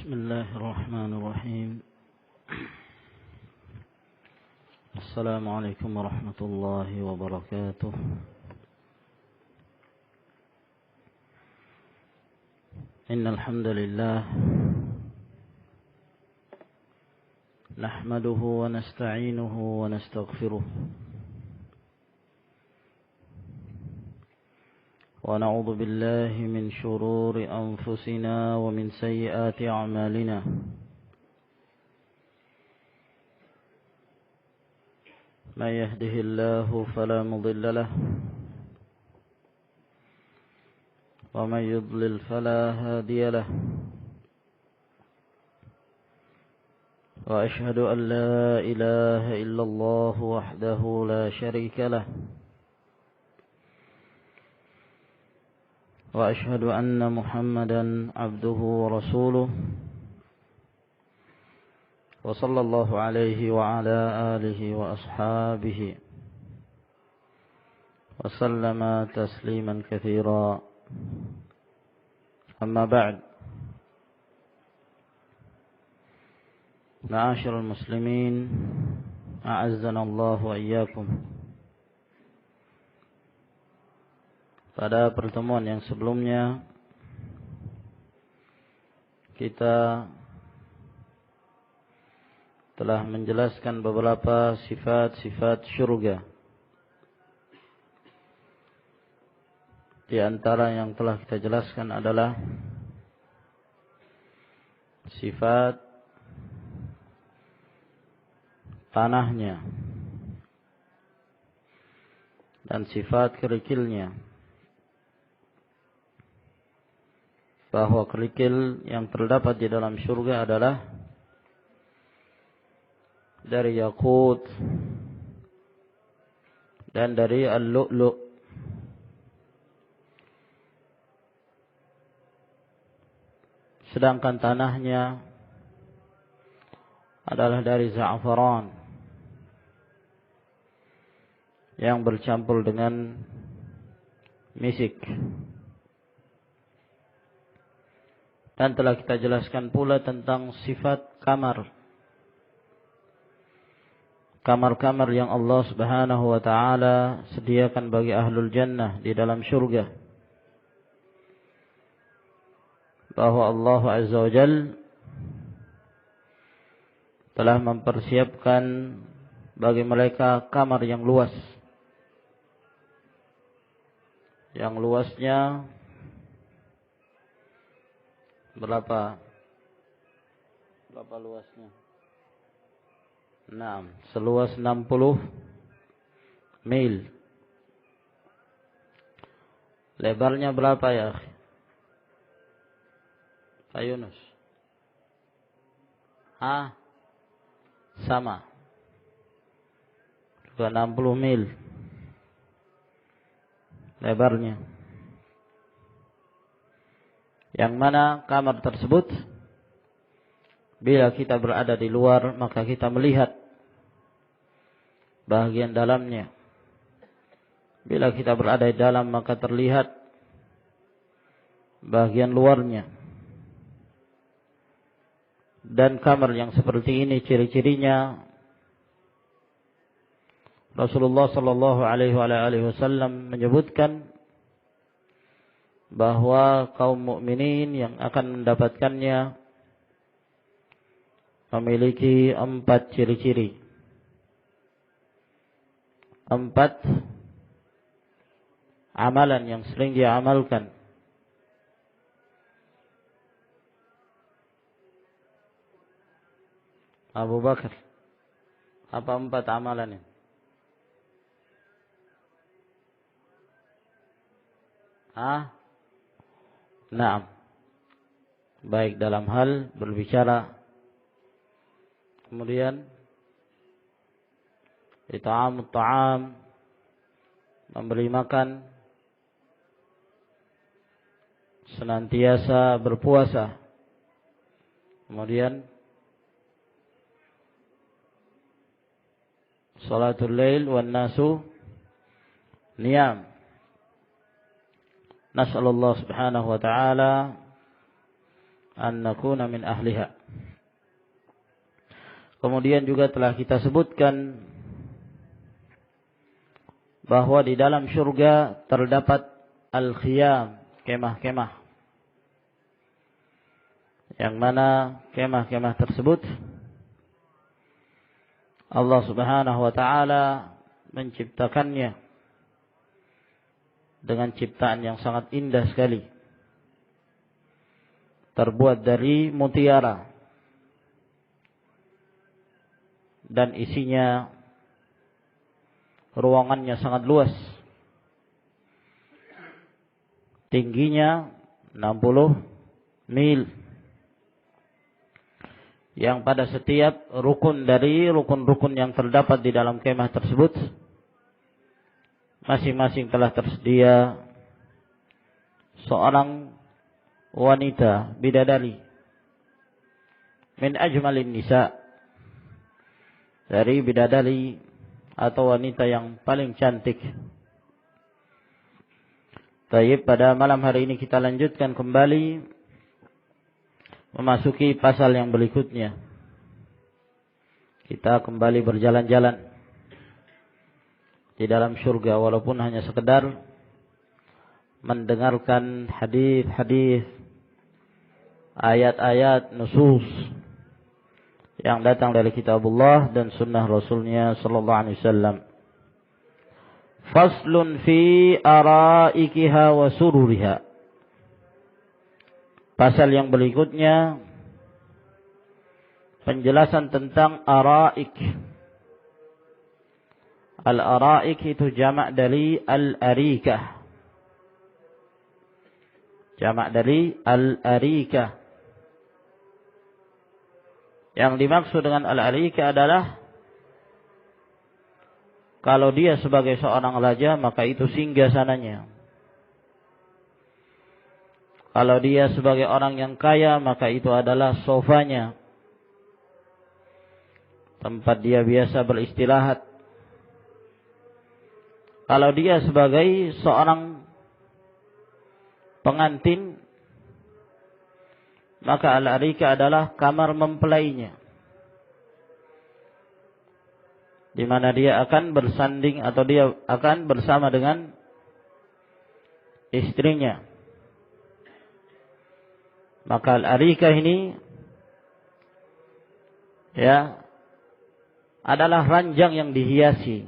بسم الله الرحمن الرحيم. السلام عليكم ورحمة الله وبركاته. إن الحمد لله نحمده ونستعينه ونستغفره ونعوذ بالله من شرور أنفسنا ومن سيئات أعمالنا. من يهده الله فلا مضل له ومن يضلل فلا هادي له. وأشهد أن لا إله إلا الله وحده لا شريك له. وأشهد أن محمدا عبده ورسوله وصلى الله عليه وعلى آله وأصحابه وسلم تسليما كثيرا. أما بعد، معاشر المسلمين أعزنا الله وإياكم. Pada pertemuan yang sebelumnya kita telah menjelaskan beberapa sifat-sifat syurga. Di antara yang telah kita jelaskan adalah sifat tanahnya dan sifat kerikilnya. Bahwa kerikil yang terdapat di dalam surga adalah dari yakut dan dari al-lu'lu'. Sedangkan tanahnya adalah dari za'afaran yang bercampur dengan misik. Dan telah kita jelaskan pula tentang sifat kamar. Kamar-kamar yang Allah Subhanahu wa ta'ala sediakan bagi ahlul jannah di dalam syurga. Bahwa Allah Azza wa Jal telah mempersiapkan bagi mereka kamar yang luas. Yang luasnya berapa luasnya? Seluas 60 mil. Lebarnya berapa ya, Pak Yunus? Sama. Juga 60 mil lebarnya. Yang mana kamar tersebut, bila kita berada di luar, maka kita melihat bahagian dalamnya. Bila kita berada di dalam, maka terlihat bahagian luarnya. Dan kamar yang seperti ini ciri-cirinya Rasulullah sallallahu alaihi wasallam menyebutkan bahwa kaum mukminin yang akan mendapatkannya memiliki 4 ciri-ciri. 4 amalan yang sering dia amalkan. Abu Bakar, apa 4 amalan ini? Baik dalam hal berbicara, kemudian it'amut ta'am, memberi makan, senantiasa berpuasa, kemudian salatul lail wan nasu niyam. Nas'alullah subhanahu wa ta'ala an nakuna min ahliha. Kemudian juga telah kita sebutkan bahwa di dalam syurga terdapat al-khiyam, kemah-kemah. Yang mana kemah-kemah tersebut Allah Subhanahu wa taala menciptakannya dengan ciptaan yang sangat indah sekali. Terbuat dari mutiara dan isinya, ruangannya sangat luas. Tingginya 60 mil. Yang pada setiap rukun dari rukun-rukun yang terdapat di dalam kemah tersebut, masing-masing telah tersedia seorang wanita bidadari min ajmalin nisa, dari bidadari atau wanita yang paling cantik. Baik, pada malam hari ini kita lanjutkan kembali memasuki pasal yang berikutnya. Kita kembali berjalan-jalan di dalam surga, walaupun hanya sekedar mendengarkan hadis-hadis, ayat-ayat, nusus yang datang dari kitabullah dan sunnah Rasulnya sallallahu alaihi wasallam. Faslun fi araikiha wa sururiha. Pasal yang berikutnya penjelasan tentang araik. Al-araik itu jamak dari al-arikah. Jamak dari al-arikah. Yang dimaksud dengan al-arikah adalah kalau dia sebagai seorang raja, maka itu singgasananya. Kalau dia sebagai orang yang kaya, maka itu adalah sofanya, tempat dia biasa beristirahat. Kalau dia sebagai seorang pengantin, maka al-arika adalah kamar mempelainya, di mana dia akan bersanding atau dia akan bersama dengan istrinya. Maka al-arikah ini ya adalah ranjang yang dihiasi,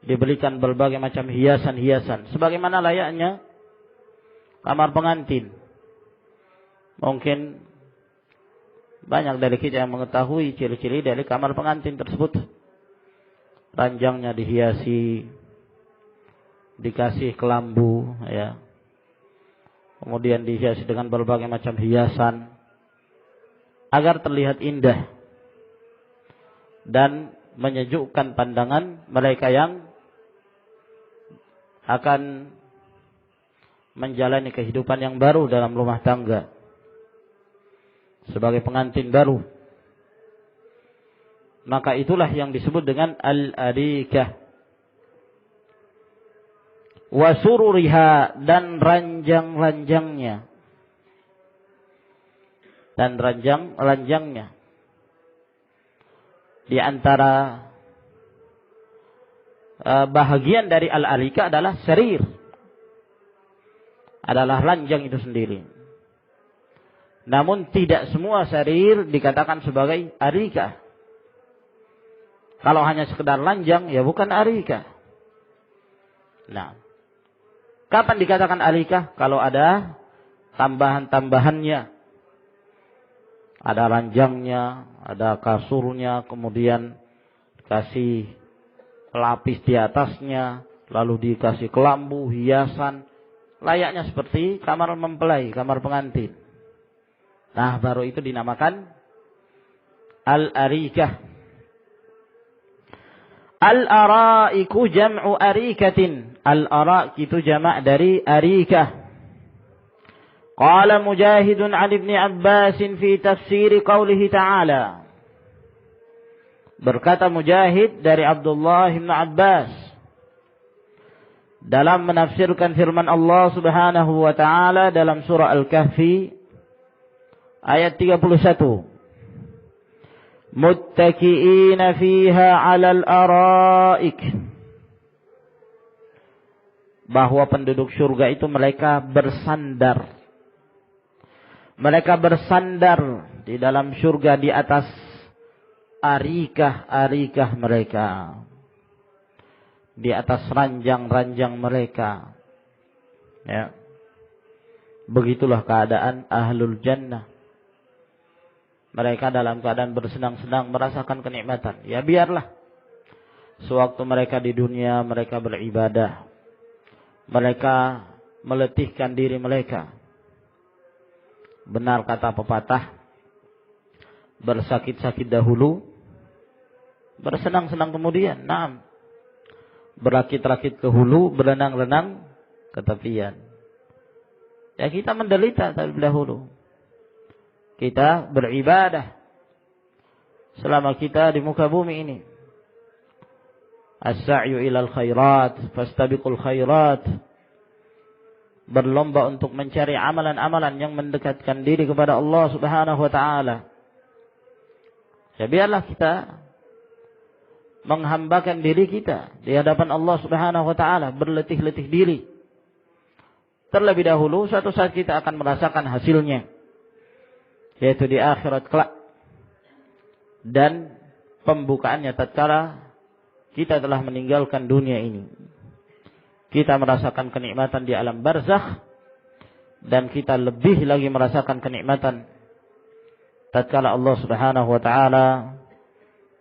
diberikan berbagai macam hiasan-hiasan sebagaimana layaknya kamar pengantin. Mungkin banyak dari kita yang mengetahui ciri-ciri dari kamar pengantin tersebut. Ranjangnya dihiasi, dikasih kelambu, ya. Kemudian dihiasi dengan berbagai macam hiasan agar terlihat indah dan menyejukkan pandangan mereka yang akan menjalani kehidupan yang baru dalam rumah tangga sebagai pengantin baru. Maka itulah yang disebut dengan al-arikah. Wa sururiha, dan ranjang-ranjangnya. Dan ranjang-ranjangnya. Di antara bahagian dari al-arikah adalah sarir. Adalah ranjang itu sendiri. Namun tidak semua sarir dikatakan sebagai arikah. Kalau hanya sekedar ranjang, ya bukan arikah. Nah, kapan dikatakan arikah? Kalau ada tambahan-tambahannya. Ada ranjangnya, ada kasurnya, kemudian dikasih pelapis di atasnya, lalu dikasih kelambu, hiasan. Layaknya seperti kamar mempelai, kamar pengantin. Nah, baru itu dinamakan al-arikah. Al-araiku jam'u arikatin. Al-araik itu jamak dari arikah. Qala Mujahidun 'an Ibn Abbas fi tafsir qawlihi ta'ala. Berkata Mujahid dari Abdullah bin Abbas dalam menafsirkan firman Allah Subhanahu wa taala dalam surah Al-Kahfi ayat 31. Muttaqiina fiha 'alal araik. Bahwa penduduk surga itu mereka bersandar. Mereka bersandar di dalam surga di atas arikah-arikah mereka. Di atas ranjang-ranjang mereka. Ya. Begitulah keadaan ahlul jannah. Mereka dalam keadaan bersenang-senang merasakan kenikmatan. Ya biarlah. Sewaktu mereka di dunia mereka beribadah. Mereka meletihkan diri mereka. Benar kata pepatah. Bersakit-sakit dahulu. Bersenang-senang kemudian. Naam. Berakit-rakit ke hulu, berenang-renang ke tepian. Ya kita menderita terlebih dahulu. Kita beribadah selama kita di muka bumi ini. As-sa'yu ilal khairat, fastabiqul khairat. Berlomba untuk mencari amalan-amalan yang mendekatkan diri kepada Allah Subhanahu wa taala. Ya biarlah kita menghambakan diri kita di hadapan Allah Subhanahu wa taala, berletih-letih diri. Terlebih dahulu suatu saat kita akan merasakan hasilnya, yaitu di akhirat kelak. Dan pembukaannya tatkala kita telah meninggalkan dunia ini. Kita merasakan kenikmatan di alam barzakh, dan kita lebih lagi merasakan kenikmatan tatkala Allah Subhanahu wa taala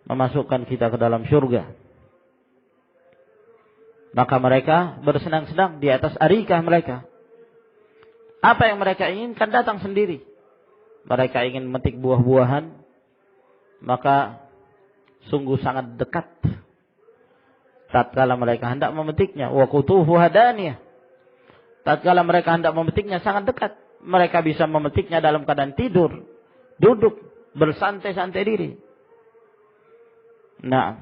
memasukkan kita ke dalam surga. Maka mereka bersenang-senang di atas arikah mereka. Apa yang mereka inginkan datang sendiri. Mereka ingin memetik buah-buahan, maka sungguh sangat dekat tatkala mereka hendak memetiknya. Wa qutufuha daniyah. Tatkala mereka hendak memetiknya sangat dekat. Mereka bisa memetiknya dalam keadaan tidur, duduk, bersantai-santai diri. Nah,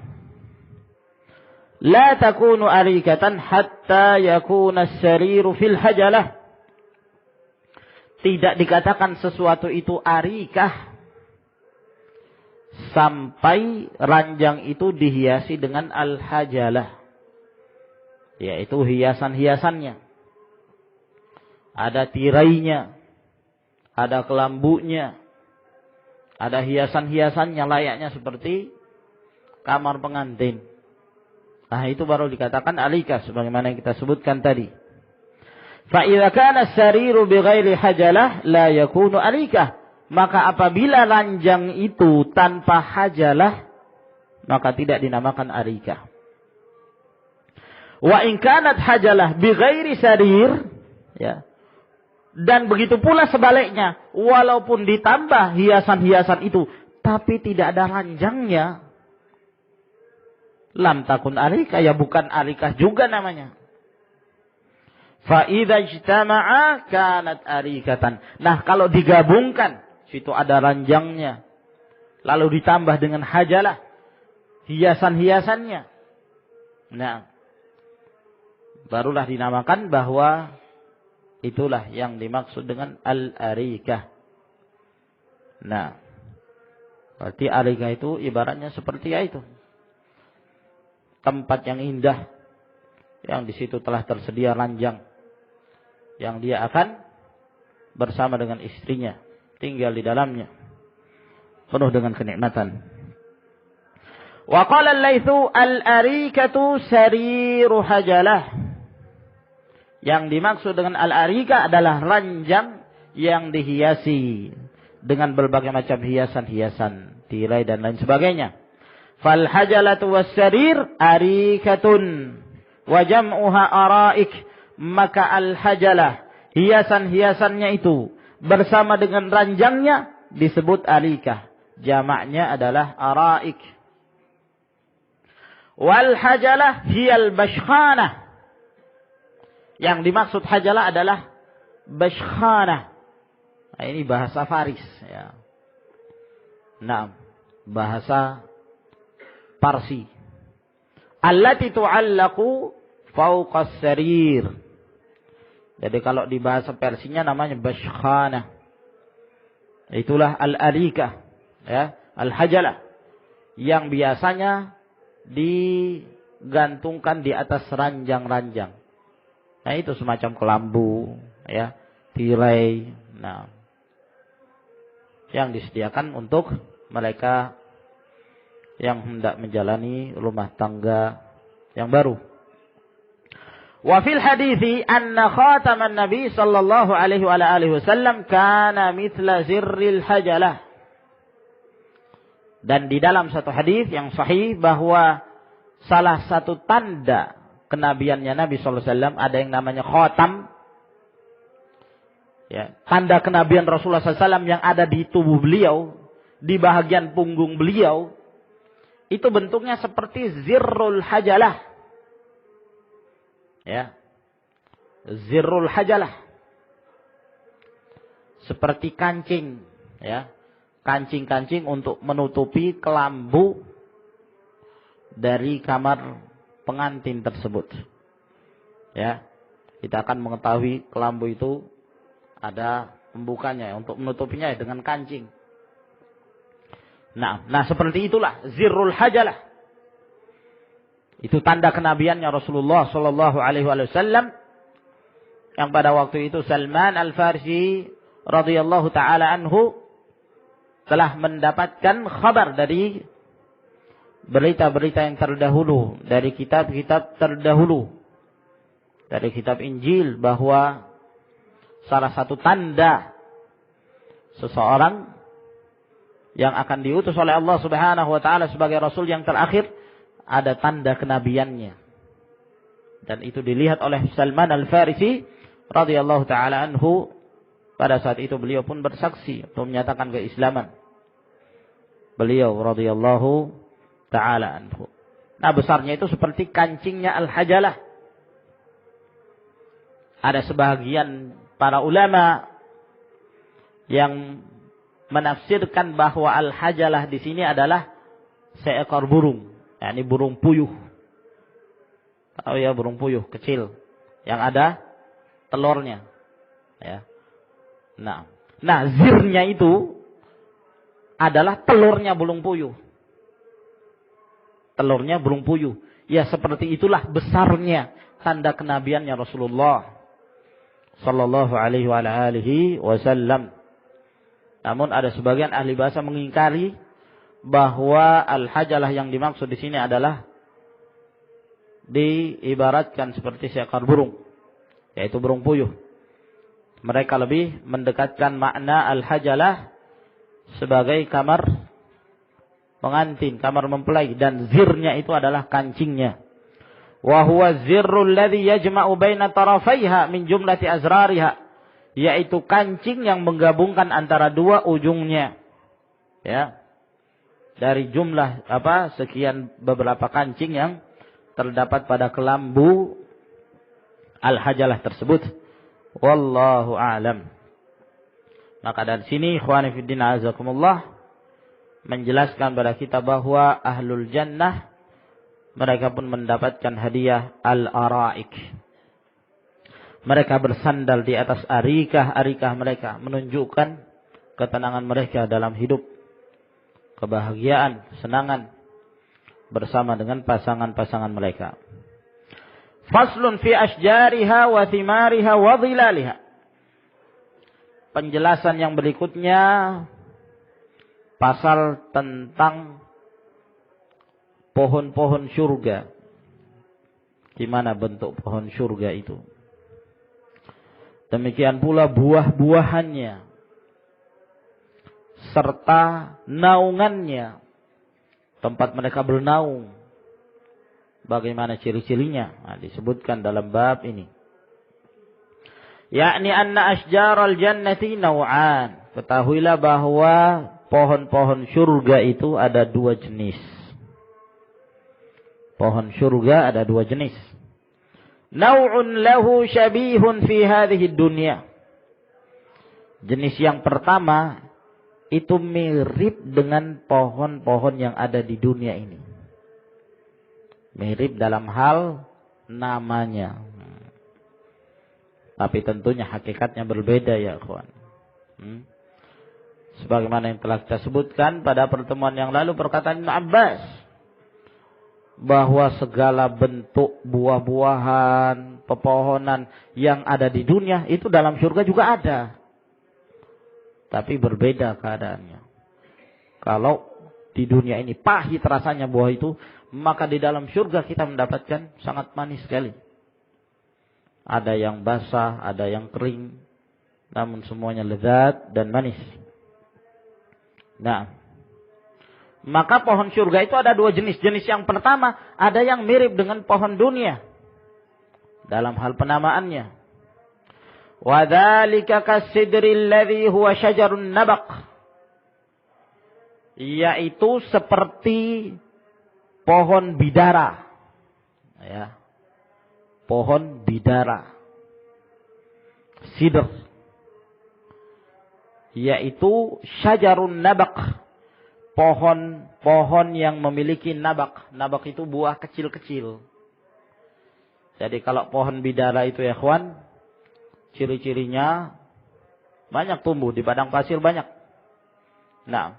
la takunu arikatan hatta yakuna as-sariru fil hajalah. Tidak dikatakan sesuatu itu arikah sampai ranjang itu dihiasi dengan al-hajalah, yaitu hiasan-hiasannya. Ada tirainya, ada kelambunya, ada hiasan-hiasannya layaknya seperti kamar pengantin. Nah, itu baru dikatakan arikah sebagaimana yang kita sebutkan tadi. Fa idza kana as-sariru bighairi hajalah la yakunu arikah. Maka apabila ranjang itu tanpa hajalah, maka tidak dinamakan arikah. Wa in kanat hajalah bighairi sarir, ya. Dan begitu pula sebaliknya, walaupun ditambah hiasan-hiasan itu tapi tidak ada ranjangnya, lam takun arikah, ya bukan arikah juga namanya. Fa idza ijtama'a kanat arikatan. Nah, kalau digabungkan, situ ada ranjangnya, lalu ditambah dengan hajalah, hiasan-hiasannya. Nah, barulah dinamakan bahwa itulah yang dimaksud dengan al-arikah. Nah, berarti arikah itu ibaratnya seperti itu. Tempat yang indah, yang di situ telah tersedia ranjang, yang dia akan bersama dengan istrinya, tinggal di dalamnya, penuh dengan kenikmatan. Wa qala al-Laitsu al-arikatu sariru hajalah. Yang dimaksud dengan al-arikah adalah ranjang yang dihiasi dengan berbagai macam hiasan-hiasan, tirai dan lain sebagainya. Fal hajalatu was-sarir arikatun wa jam'uha araik. Maka al-hajalah, hiasan-hiasannya itu bersama dengan ranjangnya disebut arikah. Jamaknya adalah araik. Wal hajalah hiyal bashkhanah. Yang dimaksud hajalah adalah bashkhanah. Nah, ini bahasa Faris, ya. Nah, bahasa Parsi. Allati tu'allaqu fawqas sarir. Jadi kalau di bahasa Persinya namanya bashkhana. Itulah al-arikah, ya, al-hajalah yang biasanya digantungkan di atas ranjang-ranjang. Nah, itu semacam kelambu, ya, tirai, nah, yang disediakan untuk mereka yang hendak menjalani rumah tangga yang baru. Wa fil hadithi anna khataman Nabi sallallahu alaihi wa alihi wasallam kana mithla zirril hajalah. Dan di dalam satu hadis yang sahih bahwa salah satu tanda kenabiannya Nabi sallallahu alaihi wasallam ada yang namanya khatam. Ya, tanda kenabian Rasulullah sallallahu alaihi wasallam yang ada di tubuh beliau, di bahagian punggung beliau, itu bentuknya seperti zirrul hajalah. Ya, zirrul hajalah, seperti kancing, ya, kancing-kancing untuk menutupi kelambu dari kamar pengantin tersebut. Ya, kita akan mengetahui kelambu itu ada pembukanya untuk menutupinya dengan kancing. Nah, seperti itulah zirrul hajalah. Itu tanda kenabiannya Rasulullah sallallahu alaihi wasallam yang pada waktu itu Salman Al-Farisi radhiyallahu taala anhu telah mendapatkan kabar dari berita-berita yang terdahulu, dari kitab-kitab terdahulu, dari kitab Injil, bahwa salah satu tanda seseorang yang akan diutus oleh Allah Subhanahu wa taala sebagai rasul yang terakhir ada tanda kenabiannya. Dan itu dilihat oleh Salman Al-Farisi radhiyallahu taala anhu. Pada saat itu beliau pun bersaksi untuk menyatakan keislaman beliau radhiyallahu taala anhu. Nah, besarnya itu seperti kancingnya al-hajalah. Ada sebahagian para ulama yang menafsirkan bahwa al-hajalah di sini adalah seekor burung. Ini burung puyuh. Tahu ya, burung puyuh kecil yang ada telurnya. Ya. Nah, zirnya itu adalah telurnya burung puyuh. Telurnya burung puyuh. Ya, seperti itulah besarnya tanda kenabiannya Rasulullah sallallahu alaihi wa alihi wasallam. Namun ada sebagian ahli bahasa mengingkari bahwa al-hajalah yang dimaksud di sini adalah diibaratkan seperti seekor burung, yaitu burung puyuh. Mereka lebih mendekatkan makna al-hajalah sebagai kamar pengantin, kamar mempelai, dan zirnya itu adalah kancingnya. Wa huwa zirrul ladzi yajma'u baina tarafaiha min jumlati azrariha, yaitu kancing yang menggabungkan antara dua ujungnya. Ya. Dari jumlah sekian beberapa kancing yang terdapat pada kelambu al-hajalah tersebut. Wallahu a'lam. Maka dari sini ikhwani fiddin azakumullah menjelaskan pada kita bahwa ahlul jannah mereka pun mendapatkan hadiah al-araik. Mereka bersandal di atas arikah mereka, menunjukkan ketenangan mereka dalam hidup, kebahagiaan, kesenangan bersama dengan pasangan-pasangan mereka. Faslun fi ashjariha wa thimariha wa dhilaliha. Penjelasan yang berikutnya pasal tentang pohon-pohon surga. Gimana bentuk pohon surga itu? Demikian pula buah-buahannya serta naungannya, tempat mereka bernaung, bagaimana ciri-cirinya, disebutkan dalam bab ini. Yakni anna asjaral jannati naw'an. Ketahuilah bahwa pohon-pohon surga itu ada dua jenis. Pohon surga ada dua jenis. Naw'un lahu syabihun fi hadhihi dunya. Jenis yang pertama itu mirip dengan pohon-pohon yang ada di dunia ini. Mirip dalam hal namanya. Tapi tentunya hakikatnya berbeda ya ikhwan. Sebagaimana yang telah kita sebutkan pada pertemuan yang lalu, perkataan Ibnu Abbas bahwa segala bentuk buah-buahan, pepohonan yang ada di dunia itu dalam surga juga ada. Tapi berbeda keadaannya. Kalau di dunia ini pahit rasanya buah itu, maka di dalam surga kita mendapatkan sangat manis sekali. Ada yang basah, ada yang kering, namun semuanya lezat dan manis. Nah, maka pohon surga itu ada dua jenis. Jenis yang pertama, ada yang mirip dengan pohon dunia dalam hal penamaannya. Wa dzalika kasidril ladzi huwa syajarun nabaq, yaitu seperti pohon bidara. Ya. Pohon bidara. Sidr. Yaitu syajarun nabaq. Pohon yang memiliki nabaq. Nabaq itu buah kecil-kecil. Jadi kalau pohon bidara itu ya ikhwan, ciri-cirinya banyak tumbuh di padang pasir banyak. Nah,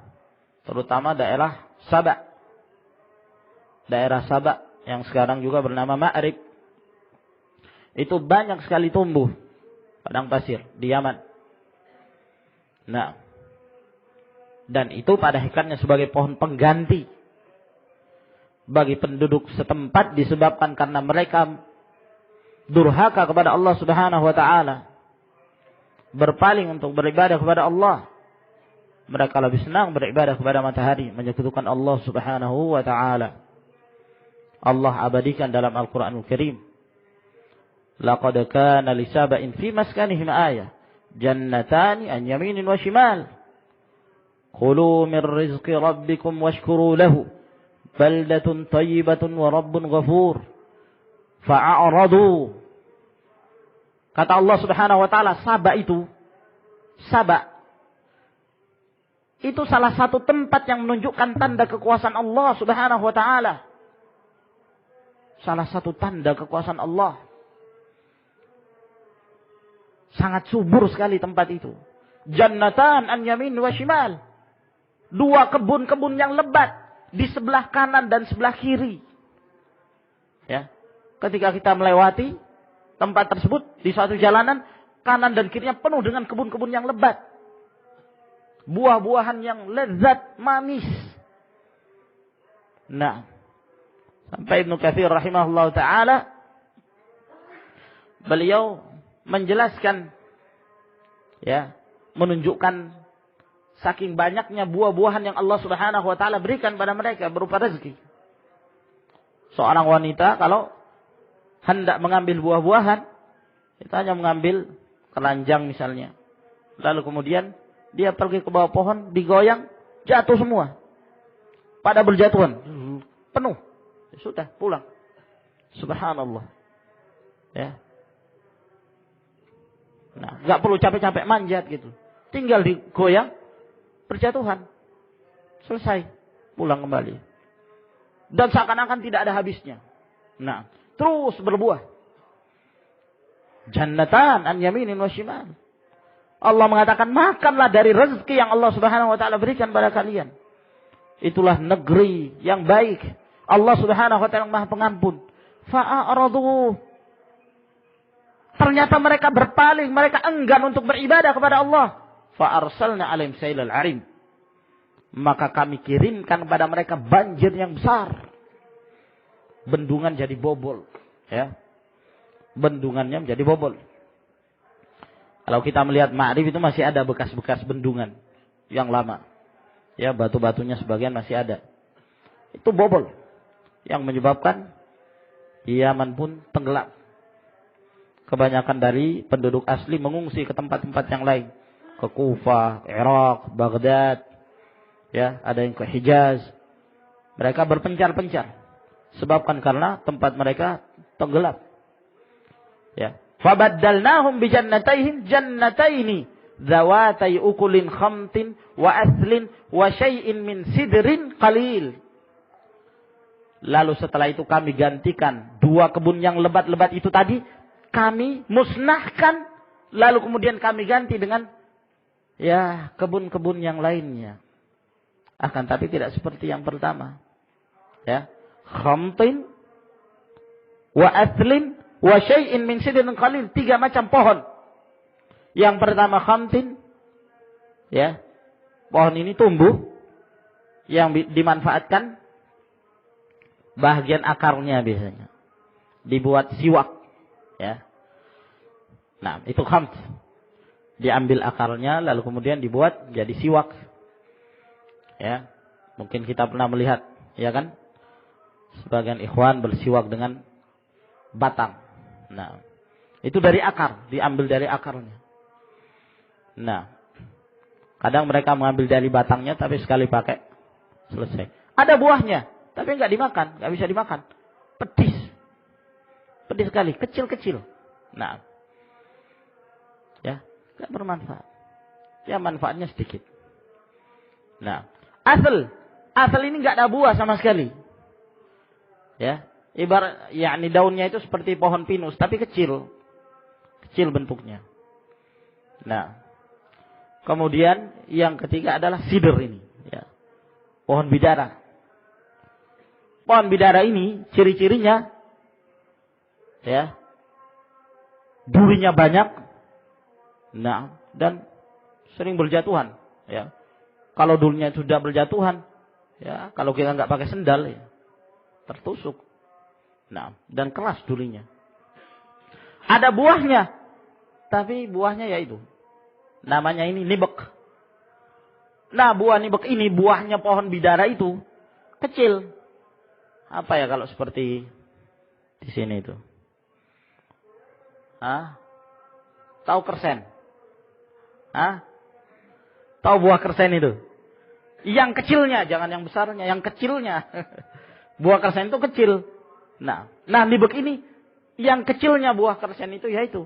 terutama daerah Sabah. Daerah Sabah yang sekarang juga bernama Ma'rib. Itu banyak sekali tumbuh padang pasir di Yaman. Nah, dan itu pada hakikatnya sebagai pohon pengganti bagi penduduk setempat disebabkan karena mereka durhaka kepada Allah Subhanahu wa taala, berpaling untuk beribadah kepada Allah. Mereka lebih senang beribadah kepada matahari, menyekutukan Allah Subhanahu wa taala. Allah abadikan dalam Al-Qur'anul Karim, laqad kana li saba'in fi maskanihim ayah jannatani an yaminin wa shimal kulu min rizqi rabbikum washkuru lahu baldatun tayyibatun wa rabbun ghafur fa'aradu. Kata Allah Subhanahu wa taala, Sabah itu salah satu tempat yang menunjukkan tanda kekuasaan Allah Subhanahu wa taala. Salah satu tanda kekuasaan Allah. Sangat subur sekali tempat itu. Jannatan an yamin wa shimal. Dua kebun-kebun yang lebat di sebelah kanan dan sebelah kiri. Ya. Ketika kita melewati tempat tersebut di suatu jalanan, kanan dan kirinya penuh dengan kebun-kebun yang lebat. Buah-buahan yang lezat, manis. Nah, sampai Ibnu Katsir rahimahullah taala beliau menjelaskan, ya, menunjukkan saking banyaknya buah-buahan yang Allah Subhanahu wa taala berikan pada mereka berupa rezeki. Seorang wanita kalau hendak mengambil buah-buahan, itu hanya mengambil keranjang misalnya. Lalu kemudian dia pergi ke bawah pohon, digoyang, jatuh semua. Pada berjatuhan, penuh. Ya sudah, pulang. Subhanallah. Ya. Nah, enggak perlu capek-capek manjat gitu. Tinggal digoyang, berjatuhan. Selesai, pulang kembali. Dan seakan-akan tidak ada habisnya. Nah, terus berbuah. Jannatan an yaminin wa shimal. Allah mengatakan, makanlah dari rezeki yang Allah Subhanahu wa taala berikan pada kalian. Itulah negeri yang baik. Allah Subhanahu wa taala Maha Pengampun. Fa'aradu. Ternyata mereka berpaling, mereka enggan untuk beribadah kepada Allah. Fa'arsalna 'alaihim sailal 'arim. Maka kami kirimkan kepada mereka banjir yang besar. Bendungan jadi bobol, ya. Bendungannya menjadi bobol. Kalau kita melihat Ma'rib itu masih ada bekas-bekas bendungan yang lama. Ya, batu-batunya sebagian masih ada. Itu bobol yang menyebabkan Yaman pun tenggelam. Kebanyakan dari penduduk asli mengungsi ke tempat-tempat yang lain, ke Kufah, Irak, Baghdad, ya, ada yang ke Hijaz. Mereka berpencar-pencar, sebabkan karena tempat mereka tenggelam. Ya, fabaddalnahum bijannatayhim jannataini dzawatai ukulin khamtin wa athlin wa syai'in min sidrin qalil. Lalu setelah itu kami gantikan 2 kebun yang lebat-lebat itu tadi, kami musnahkan, lalu kemudian kami ganti dengan ya kebun-kebun yang lainnya. Akan tapi tidak seperti yang pertama. Ya, khamtin wa athlin wa syai'in min sidrin qalil, 3 macam pohon. Yang pertama khamtin, ya, pohon ini tumbuh yang dimanfaatkan bagian akarnya biasanya dibuat siwak, ya. Nah, itu khamt. Diambil akarnya lalu kemudian dibuat jadi siwak. Ya. Mungkin kita pernah melihat, ya kan? Sebagian ikhwan bersiwak dengan batang. Nah, itu dari akar, diambil dari akarnya. Nah, kadang mereka mengambil dari batangnya tapi sekali pakai selesai. Ada buahnya, tapi nggak dimakan, nggak bisa dimakan. Pedis. Pedis sekali, kecil-kecil. Nah, ya, nggak bermanfaat. Ya, manfaatnya sedikit. Nah, asal ini nggak ada buah sama sekali. Ya, ibarat, yakni daunnya itu seperti pohon pinus, tapi kecil bentuknya. Nah, kemudian yang ketiga adalah sidr ini, ya, pohon bidara. Pohon bidara ini ciri-cirinya, ya, durinya banyak, nah, dan sering berjatuhan, ya. Kalau durinya sudah berjatuhan, ya, kalau kita nggak pakai sendal, ya, tertusuk. Nah, dan keras durinya. Ada buahnya, tapi buahnya ya itu, namanya ini nibek. Nah, buah nibek ini, buahnya pohon bidara itu kecil. Apa ya kalau seperti di sini itu? Tahu kersen? Tahu buah kersen itu? Yang kecilnya, jangan yang besarnya, yang kecilnya. Buah kersen itu kecil. Nah, nibek ini yang kecilnya buah kersen itu yaitu.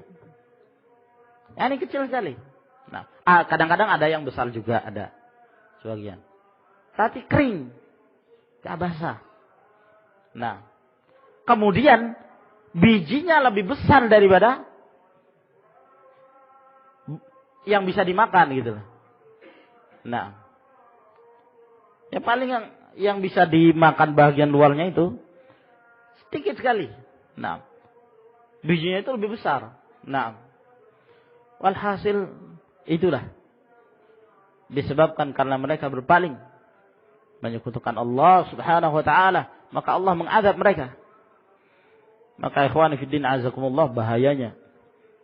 Ya, ini kecil sekali. Nah, kadang-kadang ada yang besar juga, ada sebagian. Tapi kering, tidak basah. Nah, kemudian bijinya lebih besar daripada yang bisa dimakan gitu. Nah, ya paling yang bisa dimakan bagian luarnya itu sedikit sekali. Nah, bijinya itu lebih besar. Nah, walhasil itulah disebabkan karena mereka berpaling menyekutukan Allah Subhanahu wa taala, maka Allah mengazab mereka. Maka ikhwani fiddin azakumullah, bahayanya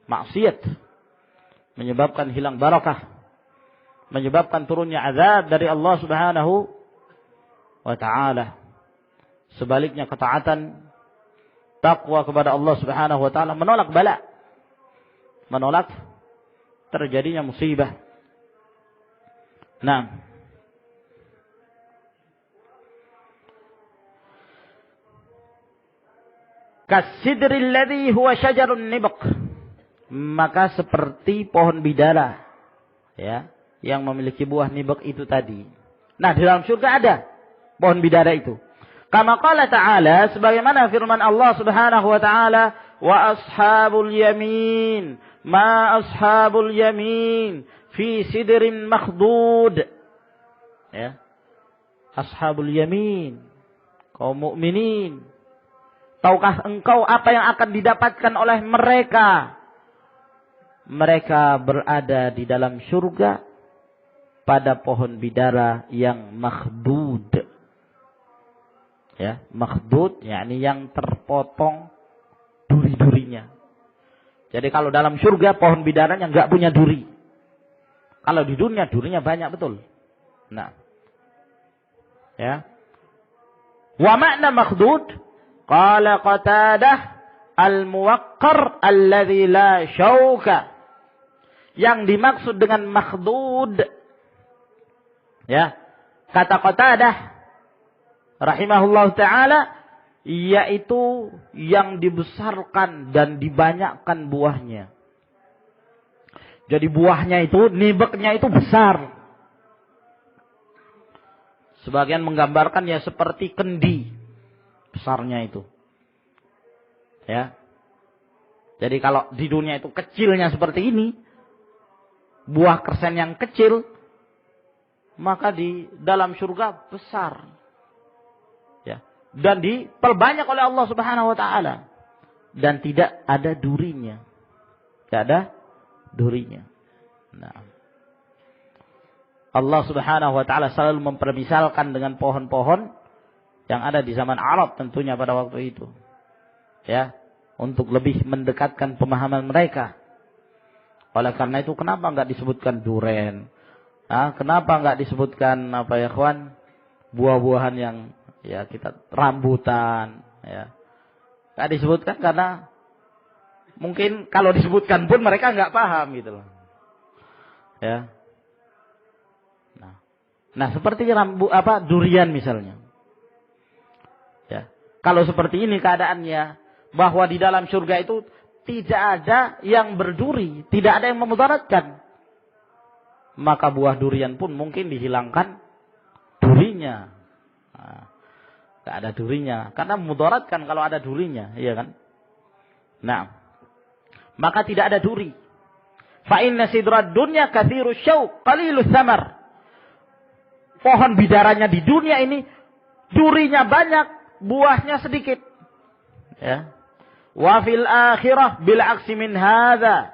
maksiat menyebabkan hilang barakah, menyebabkan turunnya azab dari Allah Subhanahu wa taala. Sebaliknya ketaatan, takwa kepada Allah Subhanahu wa taala menolak bala, menolak terjadinya musibah. Nah, kasidril ladzi huwa syajarun nibq, maka seperti pohon bidara, ya, yang memiliki buah nibq itu tadi. Nah, di dalam surga ada pohon bidara itu. Kama qala ta'ala, sebagaimana firman Allah Subhanahu wa ta'ala, wa ashabul yamin, ma ashabul yamin fi sidrin makhdud. Ya. Ashabul yamin, kaum mukminin. Tahukah engkau apa yang akan didapatkan oleh mereka? Mereka berada di dalam surga pada pohon bidara yang makhdud. Ya, makhdud yakni yang terpotong duri-durinya. Jadi kalau dalam surga pohon bidaranya enggak punya duri. Kalau di dunia durinya banyak betul. Nah. Ya. Wa makna makhdud qala Qatadah al-muwaqqar alladhi la syauka. Yang dimaksud dengan makhdud, ya, kata Qatadah rahimahullah ta'ala, yaitu yang dibesarkan dan dibanyakkan buahnya. Jadi buahnya itu, nibeknya itu besar. Sebagian menggambarkan ya seperti kendi. besarnya itu. Ya. Jadi kalau di dunia itu kecilnya seperti ini, buah kersen yang kecil, maka di dalam surga besar. Ya. Dan diperbanyak oleh Allah Subhanahu wa taala. Dan tidak ada durinya. Tidak ada durinya. Nah. Allah Subhanahu wa taala selalu mempermisalkan dengan pohon-pohon yang ada di zaman Arab tentunya pada waktu itu. Ya, untuk lebih mendekatkan pemahaman mereka. Oleh karena itu kenapa enggak disebutkan duren? Kenapa enggak disebutkan apa ya, kawan? Buah-buahan yang ya kita rambutan, ya. Enggak disebutkan karena mungkin kalau disebutkan pun mereka enggak paham gitu loh. Ya. Nah, seperti durian misalnya. Ya. Kalau seperti ini keadaannya, bahwa di dalam surga itu tidak ada yang berduri, tidak ada yang memudaratkan, maka buah durian pun mungkin dihilangkan durinya. Tidak ada durinya, karena memudaratkan kalau ada durinya, iya kan? Nah, maka tidak ada duri. Fa inna sidrad dunya katsirus syauq qalilus samar. Pohon bidaranya di dunia ini durinya banyak, buahnya sedikit. Ya. Wa fil akhirah bil aksi min hadza.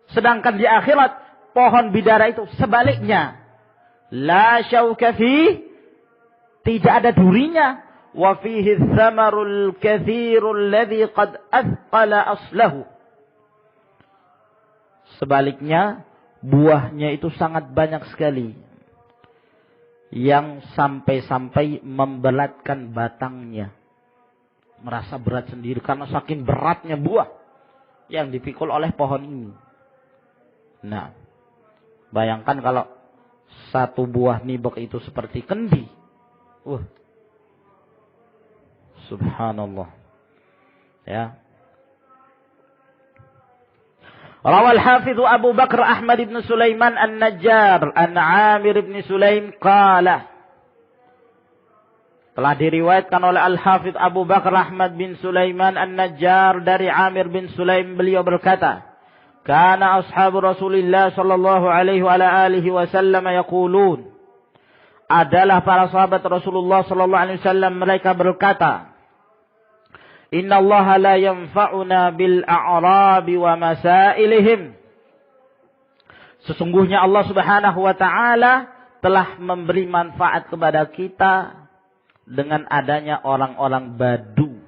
Sedangkan di akhirat pohon bidara itu sebaliknya. La syauka fi, tidak ada durinya. Wa fihi tsamarul katsirul ladzi qad athqala aslahu. Sebaliknya buahnya itu sangat banyak sekali, yang sampai-sampai membelatkan batangnya. Merasa berat sendiri karena saking beratnya buah yang dipikul oleh pohon ini. Nah, bayangkan kalau satu buah nibok itu seperti kendi. Subhanallah. Ya. Rawal Hafidh Abu Bakr Ahmad ibn Sulaiman An-Najjar an Amir ibn Sulaim qala. Telah diriwayatkan oleh Al-Hafidh Abu Bakr Ahmad bin Sulaiman An-Najjar dari Amir bin Sulaim, beliau berkata, kana ashabu Rasulillah sallallahu alaihi wa alihi wasallam yaqulun, adalah para sahabat Rasulullah sallallahu alaihi wasallam mereka berkata, inna Allah la yanfa'una bil a'rabi wa masailihim. Sesungguhnya Allah Subhanahu wa taala telah memberi manfaat kepada kita dengan adanya orang-orang Badu,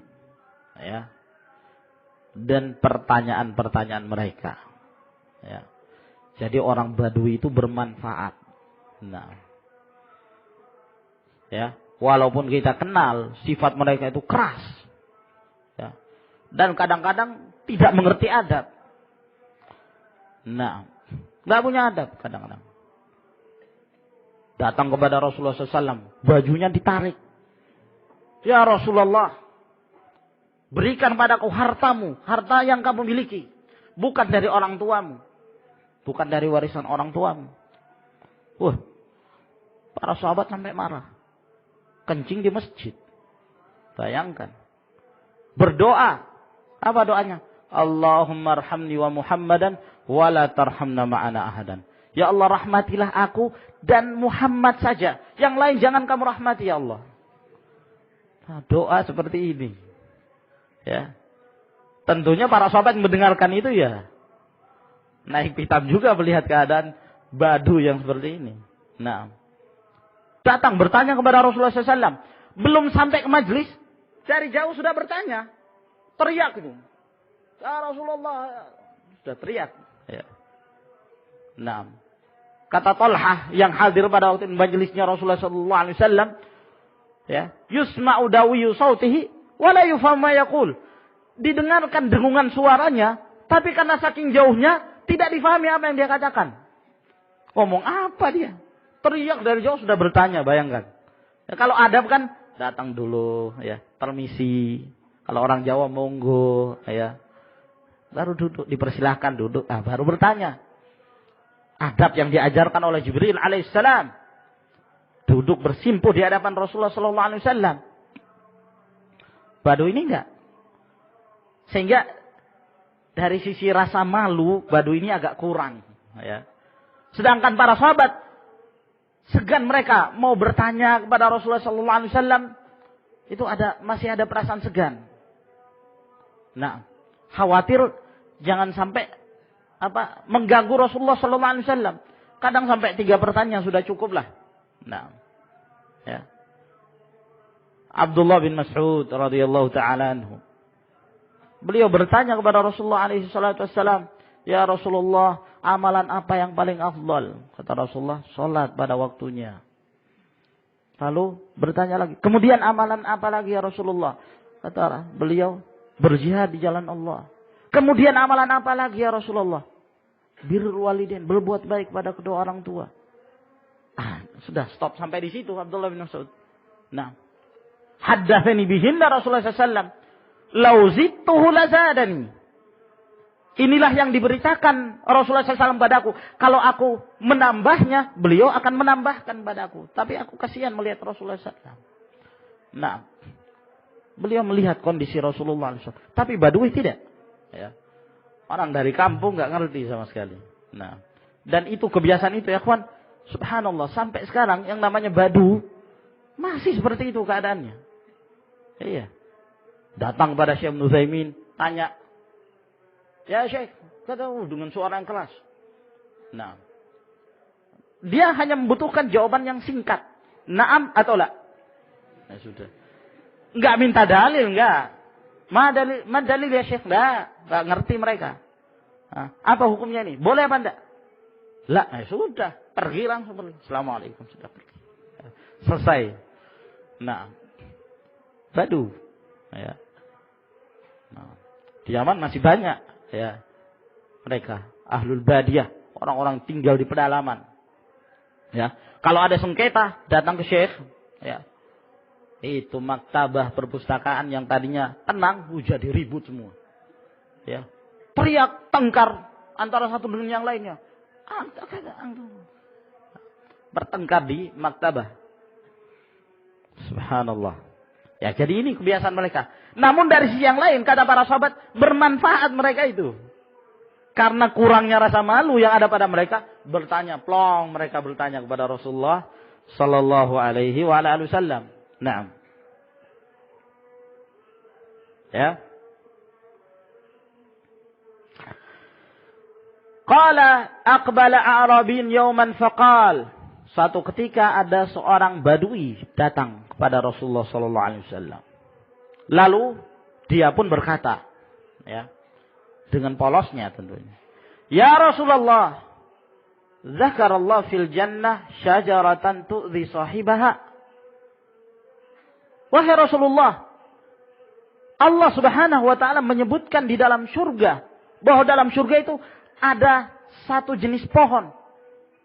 ya. Dan pertanyaan-pertanyaan mereka. Ya. Jadi orang Badui itu bermanfaat. Nah. Ya, walaupun kita kenal sifat mereka itu keras. Dan kadang-kadang tidak mengerti adab. Nah, nggak punya adab kadang-kadang. Datang kepada Rasulullah SAW, bajunya ditarik. Ya Rasulullah, berikan padaku hartamu, harta yang kamu miliki, bukan dari orang tuamu, bukan dari warisan orang tuamu. Para sahabat sampai marah, kencing di masjid. Bayangkan, berdoa. Apa doanya? Allahumma arhamni wa Muhammadan wa la tarhamna ma'ana ahadan. Ya Allah, rahmatilah aku dan Muhammad saja. Yang lain jangan kamu rahmati ya Allah. Nah, doa seperti ini. Ya. Tentunya para sahabat mendengarkan itu ya naik pitam juga melihat keadaan Badu yang seperti ini. Nah, datang bertanya kepada Rasulullah SAW. Belum sampai ke majelis, dari jauh sudah bertanya. Teriak itu. Ya Rasulullah, sudah teriak. Ya. Nah, kata Talhah yang hadir pada waktu majelisnya Rasulullah sallallahu alaihi wasallam, ya, yusma'u dawiyu sautihi wa la yufhamu ma yaqul. Didengarkan dengungan suaranya, tapi karena saking jauhnya tidak difahami apa yang dia katakan. Ngomong apa dia? Teriak dari jauh sudah bertanya, bayangkan. Ya, kalau adab kan datang dulu, ya, permisi. Kalau orang Jawa monggo, ya. Baru duduk, dipersilahkan duduk, baru bertanya. Adab yang diajarkan oleh Jibril alaihissalam. Duduk bersimpuh di hadapan Rasulullah sallallahu alaihi wasallam. Badu ini enggak. Sehingga dari sisi rasa malu, Badu ini agak kurang. Ya. Sedangkan para sahabat, segan mereka mau bertanya kepada Rasulullah SAW, itu masih ada perasaan segan. Nah, khawatir jangan sampai mengganggu Rasulullah SAW. Kadang sampai 3 pertanyaan sudah cukup lah. Nah, ya. Abdullah bin Mas'ud radhiyallahu taala anhu. Beliau bertanya kepada Rasulullah alaihi salatu wassalam, "Ya Rasulullah, amalan apa yang paling afdal?" Kata Rasulullah, "Salat pada waktunya." Lalu bertanya lagi, "Kemudian amalan apa lagi ya Rasulullah?" Kata beliau, "Berjihad di jalan Allah." "Kemudian amalan apa lagi ya Rasulullah?" "Birrul walidain," berbuat baik pada kedua orang tua. Sudah stop sampai di situ Abdullah bin Mas'ud. Nah, haddatsani bihinna Rasulullah sallallahu lau zidtuhu lazadani. Inilah yang diberitakan Rasulullah SAW padaku. Kalau aku menambahnya, beliau akan menambahkan padaku. Tapi aku kasihan melihat Rasulullah SAW. Nah, beliau melihat kondisi Rasulullah SAW. Tapi Badui tidak. Ya. Orang dari kampung nggak ngerti sama sekali. Nah, dan itu kebiasaan itu ya kawan. Subhanallah, sampai sekarang yang namanya Badu masih seperti itu keadaannya. Iya. Datang pada Syekh Ibnu Utsaimin, tanya, "Ya Syekh," kata dengan suara yang keras. Nah, dia hanya membutuhkan jawaban yang singkat. Naam atau la. Nah, sudah. Enggak minta dalil, enggak. Ma dalil ya Syekh? Enggak ngerti mereka. Nah, apa hukumnya ini? Boleh apa enggak? La, sudah. Pergi langsung pergi. Assalamualaikum, sudah pergi. Selesai. Nah, Badu. Ya. Nah, di Yaman masih banyak ya mereka ahlul badiyah, orang-orang tinggal di pedalaman. Ya, kalau ada sengketa datang ke Syekh, ya. Itu maktabah perpustakaan yang tadinya tenang jadi ribut semua. Ya. Teriak tengkar antara satu dengan yang lainnya. Bertengkar di maktabah. Subhanallah. Ya, jadi ini kebiasaan mereka. Namun dari sisi yang lain, kata para sahabat, bermanfaat mereka itu. Karena kurangnya rasa malu yang ada pada mereka, mereka bertanya kepada Rasulullah sallallahu alaihi wasallam. Naam. Ya. Qala aqbala a'rabin yawman faqal. Suatu ketika ada seorang badui datang kepada Rasulullah sallallahu alaihi wasallam. Lalu dia pun berkata, ya, dengan polosnya tentunya, "Ya Rasulullah, dzakarallahu fil jannah syajaratan tu'dhi sahibaha." Wahai Rasulullah, Allah Subhanahu wa taala menyebutkan di dalam surga bahwa dalam surga itu ada satu jenis pohon.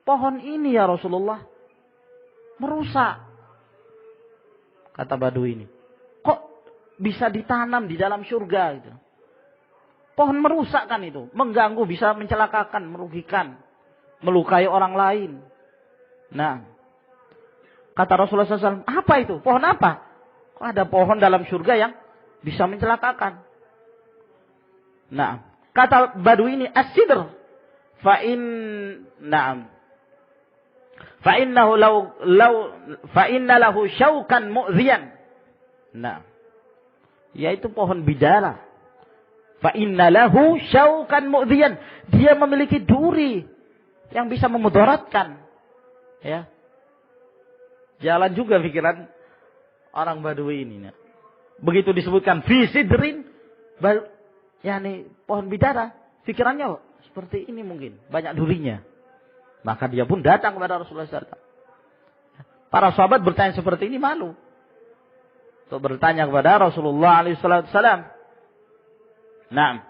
Pohon ini ya Rasulullah merusak. Kata Badui ini, kok bisa ditanam di dalam surga itu? Pohon merusak kan itu, mengganggu, bisa mencelakakan, merugikan, melukai orang lain. Nah, kata Rasulullah SAW, apa itu? Pohon apa? Kok ada pohon dalam surga yang bisa mencelakakan? Nah, kata Badui ini, as-sidr. Fa'inna lahu syaukan mu'ziyan. Nah, yaitu pohon bidara. Fa'inna lahu syaukan mu'ziyan. Dia memiliki duri yang bisa memudaratkan. Ya. Jalan juga pikiran orang Badui ini. Begitu disebutkan fi sidrin, yakni pohon bidara, pikirannya seperti ini mungkin, banyak durinya. Maka dia pun datang kepada Rasulullah SAW. Para sahabat bertanya seperti ini malu untuk bertanya kepada Rasulullah SAW. Nah,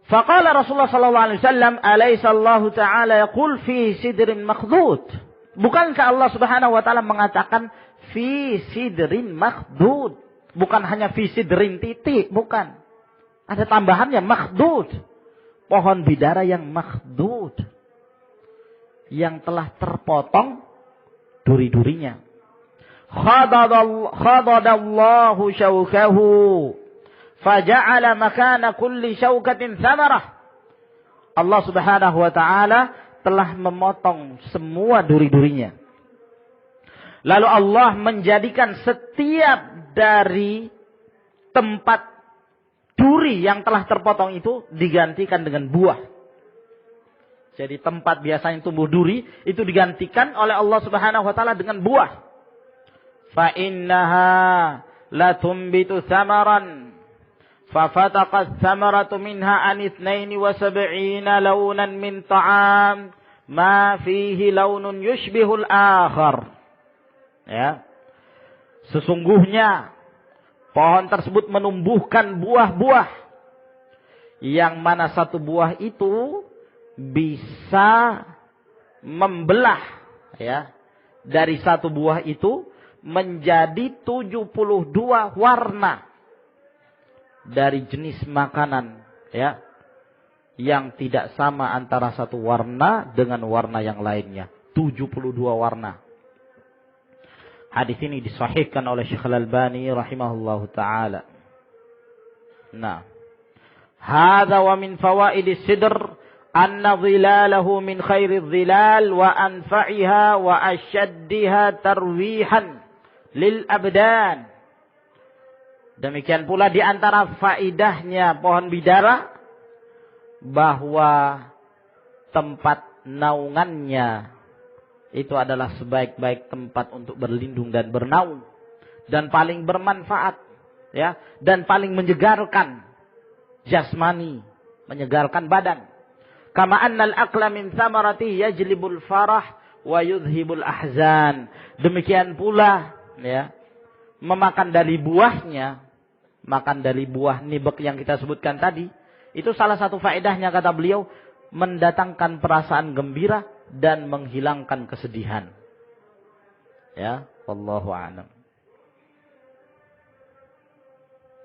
faqala Rasulullah SAW, "Alaysa Allah Ta'ala yaqul fi sidrin makhdud?" Bukankah Allah Subhanahu wa taala mengatakan fi sidrin makhdud? Bukan hanya fi sidrin titik, bukan. Ada tambahannya makhdud. Pohon bidara yang makhdud. Yang telah terpotong duri-durinya. khadadallahu syaukahu faja'ala makana kulli syaukatin thamarah. Allah Subhanahu wa taala telah memotong semua duri-durinya. Lalu Allah menjadikan setiap dari tempat duri yang telah terpotong itu digantikan dengan buah. Jadi tempat biasanya tumbuh duri itu digantikan oleh Allah Subhanahu wa taala dengan buah. Fa innaha la tumbitu thamaran fa fataqat thamaratu minha an 72 launan min ta'am ma fihi launun yushbihul akhar. Ya. Sesungguhnya pohon tersebut menumbuhkan buah-buah yang mana satu buah itu bisa membelah ya dari satu buah itu menjadi 72 warna dari jenis makanan ya yang tidak sama antara satu warna dengan warna yang lainnya, 72 warna. Hadis ini disahihkan oleh Syekh Al-Albani rahimahullahu taala. Nah, hadza wa min fawaidis sidr anna dhilalahu min khairidh dhilal wa anfa'iha wa ashaddiha tarwihan lil abdan. Demikian pula di antara faidahnya pohon bidara bahwa tempat naungannya itu adalah sebaik-baik tempat untuk berlindung dan bernaung dan paling bermanfaat ya dan paling menyegarkan jasmani, menyegarkan badan. Kama annal aqla min thamarati yajlibul farah wa yudhibul ahzan. Demikian pula ya memakan dari buahnya, makan dari buah nibek yang kita sebutkan tadi, itu salah satu faedahnya kata beliau mendatangkan perasaan gembira dan menghilangkan kesedihan. Ya, wallahu a'lam.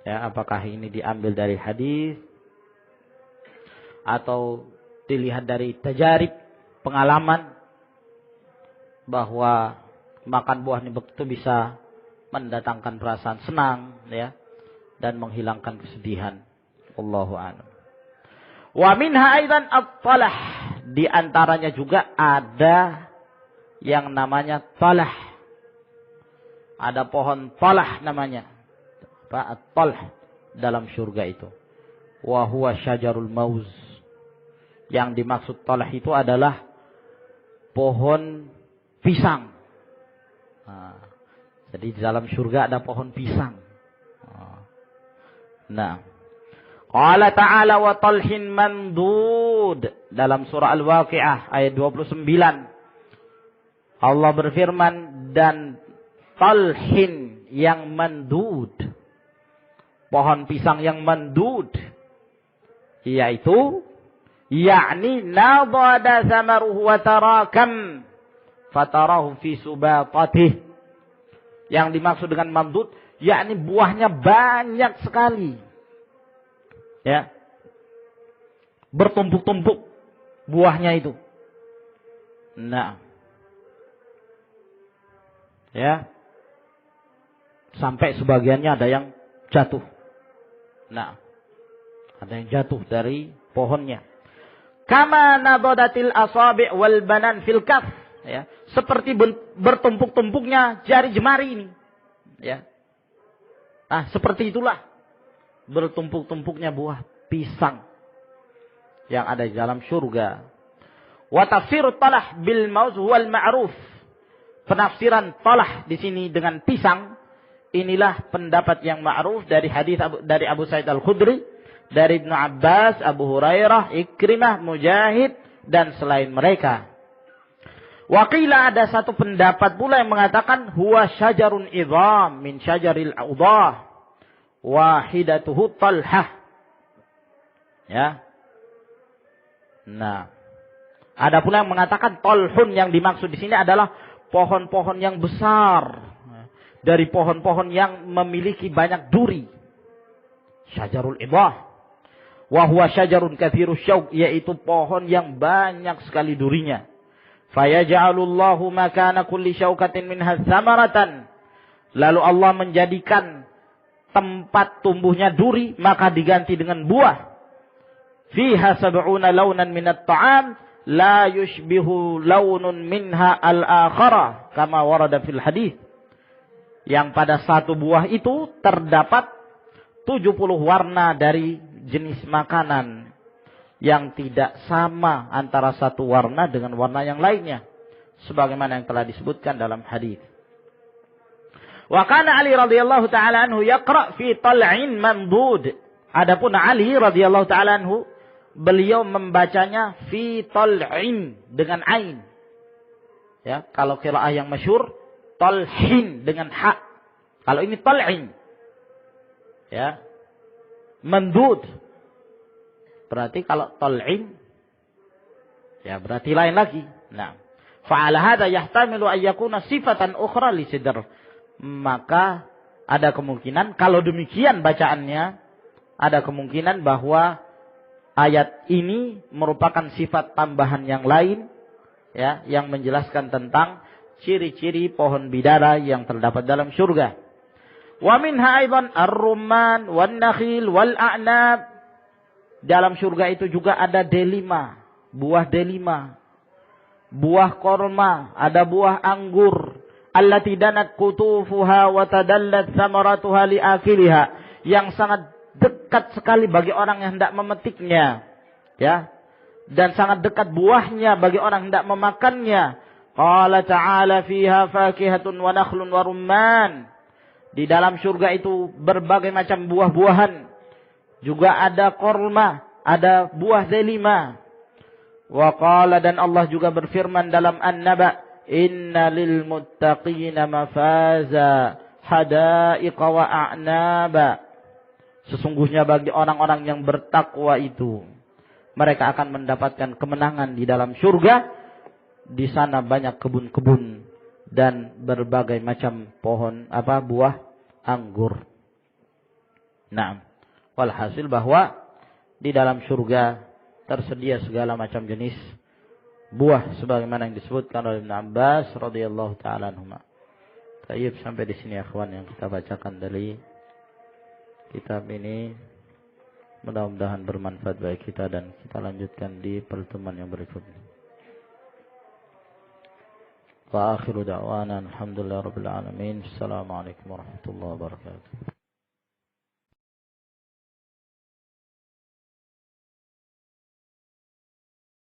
Ya, apakah ini diambil dari hadis atau dilihat dari tajarib, pengalaman bahwa makan buah nibek itu bisa mendatangkan perasaan senang ya dan menghilangkan kesedihan. Wallahu a'lam. Wa minha aidan at-talah, di antaranya juga ada yang namanya talah. Ada pohon talah namanya. Apa? At-talah dalam surga itu. Wa huwa syajarul mauz. Yang dimaksud talah itu adalah pohon pisang. Nah, jadi di dalam surga ada pohon pisang. Nah, Qala ta'ala wa talhin mandud. Dalam surah Al-Waqi'ah ayat 29. Allah berfirman, dan talhin yang mandud. Pohon pisang yang mandud. Yaitu, yakni nadada samaruhu wa tarakam. Fatarahu fi subatatih. Yang dimaksud dengan mandud, yakni buahnya banyak sekali. Ya, bertumpuk-tumpuk buahnya itu. Nah, ya, sampai sebagiannya ada yang jatuh. Nah, ada yang jatuh dari pohonnya. Kama nabadatil asabi' wal banan fil kaf. Ya, seperti bertumpuk-tumpuknya jari jemari ini. Ya, nah seperti itulah bertumpuk-tumpuknya buah pisang yang ada di dalam surga. Wa tafsir talah bil mauz wal ma'ruf. Penafsiran talah di sini dengan pisang, inilah pendapat yang ma'ruf dari hadis dari Abu Sa'id Al-Khudri, dari Ibnu Abbas, Abu Hurairah, Ikrimah, Mujahid dan selain mereka. Wa qila, ada satu pendapat pula yang mengatakan huwa syajarun idham min syajaril audah. Wahidatuhu talhah. Ya. Nah, ada pula yang mengatakan talhun yang dimaksud di sini adalah pohon-pohon yang besar. Dari pohon-pohon yang memiliki banyak duri. Syajarul idah. Wa huwa syajarun katsirus syauq, yaitu pohon yang banyak sekali durinya. Fayaj'alullahu makana kulli syaukatin minha thamaratan. lalu Allah menjadikan tempat tumbuhnya duri, maka diganti dengan buah. Fiha sab'una launan minat ta'am, la yushbihu launun minha al-akhara, kama warada fil hadis. Yang pada satu buah itu terdapat 70 warna dari jenis makanan yang tidak sama antara satu warna dengan warna yang lainnya, sebagaimana yang telah disebutkan dalam hadis. Wa kana Ali radhiyallahu taala anhu yaqra fi tal'in mamdud. Adapun Ali radhiyallahu taala anhu, beliau membacanya fi tal'in dengan ain. Ya, kalau qiraah yang masyhur talhin dengan ha. Kalau ini tal'in. Ya. Mamdud. Berarti kalau tal'in ya berarti lain lagi. Nah, fa'ala hadza yahtamilu an yakuna sifatan ukhra li sidr. Maka ada kemungkinan, kalau demikian bacaannya, ada kemungkinan bahwa ayat ini merupakan sifat tambahan yang lain, ya, yang menjelaskan tentang ciri-ciri pohon bidara yang terdapat dalam surga. Wa minha aidan ar-rumman wan nakhil wal a'nab. Dalam surga itu juga ada delima, buah delima, buah korma, ada buah anggur. Allati danat kutufuha wa tadallat thamaratuha li akiliha, yang sangat dekat sekali bagi orang yang hendak memetiknya, ya, dan sangat dekat buahnya bagi orang yang hendak memakannya. Qala ta'ala fiha fakihatun wa nakhlun wa rumman. Di dalam surga itu berbagai macam buah-buahan, juga ada korma, ada buah delima. Wa qala, dan Allah juga berfirman dalam An-Naba, inna lil muttaqina mafaza hadaiqa wa a'naba. Sesungguhnya bagi orang-orang yang bertakwa itu, mereka akan mendapatkan kemenangan di dalam surga. Di sana banyak kebun-kebun dan berbagai macam pohon buah anggur. Nah, walhasil bahwa di dalam surga tersedia segala macam jenis buah sebagaimana yang disebutkan oleh Ibn Abbas radhiyallahu taala anhuma. Baik, sampai di sini akhwan yang kita bacakan dari kitab ini. Mudah-mudahan bermanfaat bagi kita, dan kita lanjutkan di pertemuan yang berikutnya. Wa akhiru da'wana alhamdulillahirabbil alamin. Assalamualaikum warahmatullahi wabarakatuh.